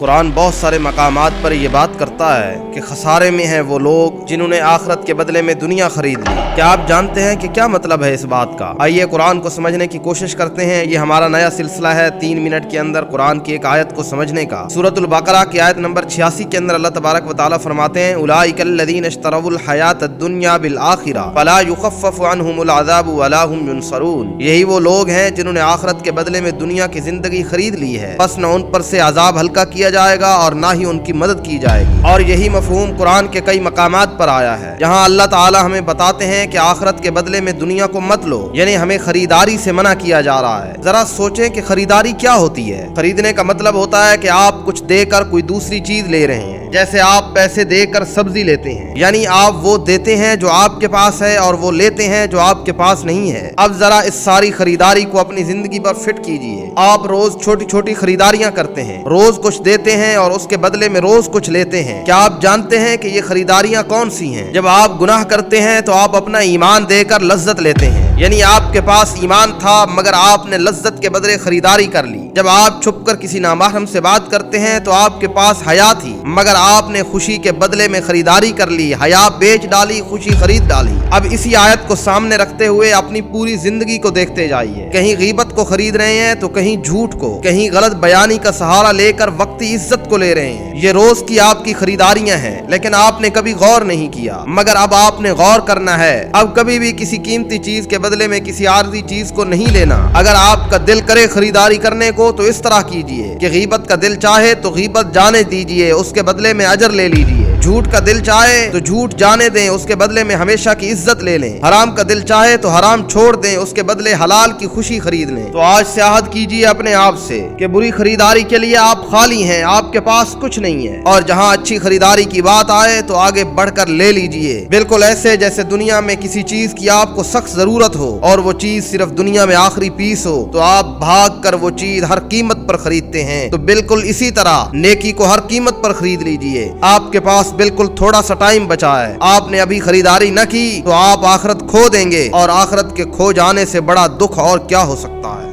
कुरान बहुत सारे मकामात पर यह बात करता है कि खसारे में हैं वो लोग जिन्होंने आखिरत के बदले में दुनिया खरीद ली। क्या आप जानते हैं कि क्या मतलब है इस बात का? आइए कुरान को समझने की कोशिश करते हैं। ये हमारा नया सिलसिला है 3 मिनट के अंदर कुरान की एक आयत को समझने का। सूरतुल बकरा की आयत नंबर 86 के अंदर अल्लाह तबारक व तआला फरमाते हैं, उलाइकल्लज़ीना इश्तरवुल हयातद दुन्या बिल आखिरा फला युखफ़फ़ु अन्हुमुल अज़ाबु वला हुम युनसरून। यही वो लोग हैं जिन्होंने आखिरत के बदले में दुनिया की जिंदगी खरीद ली है, बस न उन पर से अजाब हल्का किया जाएगा और ना ही उनकी मदद की जाएगी। और यही मफहूम कुरान के कई मकामात पर आया है, जहाँ अल्लाह ताला हमें बताते हैं कि आखिरत के बदले में दुनिया को मत लो, यानी हमें खरीदारी से मना किया जा रहा है। जरा सोचें कि खरीदारी क्या होती है। खरीदने का मतलब होता है कि आप कुछ देकर कोई दूसरी चीज ले रहे हैं। जैसे आप पैसे देकर सब्जी लेते हैं, यानी आप वो देते हैं जो आपके पास है और वो लेते हैं जो आपके पास नहीं है। अब जरा इस सारी खरीदारी को अपनी जिंदगी पर फिट कीजिए। आप रोज छोटी छोटी खरीदारियां करते हैं, रोज कुछ देते हैं और उसके बदले में रोज कुछ लेते हैं। क्या आप जानते हैं कि ये खरीदारियां कौन सी हैं? जब आप गुनाह करते हैं तो आप अपना ईमान देकर लज्जत लेते हैं, यानी आपके पास ईमान था मगर आपने लज्जत के बदले खरीदारी कर ली। जब आप छुपकर किसी नामहरम से बात करते हैं तो आपके पास हया थी मगर आपने खुशी के बदले में खरीदारी कर ली, हया बेच डाली, खुशी खरीद डाली। अब इसी आयत को सामने रखते हुए अपनी पूरी जिंदगी को देखते जाइए। कहीं गीबत को खरीद रहे हैं तो कहीं झूठ को, कहीं गलत बयानी का सहारा लेकर वक्ती इज्जत को ले रहे हैं। ये रोज की आपकी खरीदारियां हैं, लेकिन आपने कभी गौर नहीं किया। मगर अब आपने गौर करना है। अब कभी भी किसी कीमती चीज के बदले में किसी आर्जी चीज को नहीं लेना। अगर आपका दिल करे खरीदारी करने को तो इस तरह कीजिए कि गीबत का दिल चाहे तो गीबत जाने दीजिए, उसके बदले में अजर ले लीजिए। झूठ का दिल चाहे तो झूठ जाने दें, उसके बदले में हमेशा की इज्जत ले लें। हराम का दिल चाहे तो हराम छोड़ दें, उसके बदले हलाल की खुशी खरीद लें। तो आज से आहद कीजिए अपने आप से कि बुरी खरीदारी के लिए आप खाली हैं, आपके पास कुछ नहीं है। और जहां अच्छी खरीदारी की बात आए तो आगे बढ़कर ले लीजिए, बिल्कुल ऐसे जैसे दुनिया में किसी चीज की आपको सख्त जरूरत हो और वो चीज सिर्फ दुनिया में आखिरी पीस हो तो आप भाग कर वो चीज हर कीमत पर खरीदते हैं। तो बिल्कुल इसी तरह नेकी को हर कीमत पर खरीद लीजिए। आपके पास बिल्कुल थोड़ा सा टाइम बचा है, आपने अभी खरीदारी न की तो आप आखिरत खो देंगे, और आखिरत के खो जाने से बड़ा दुख और क्या हो सकता है।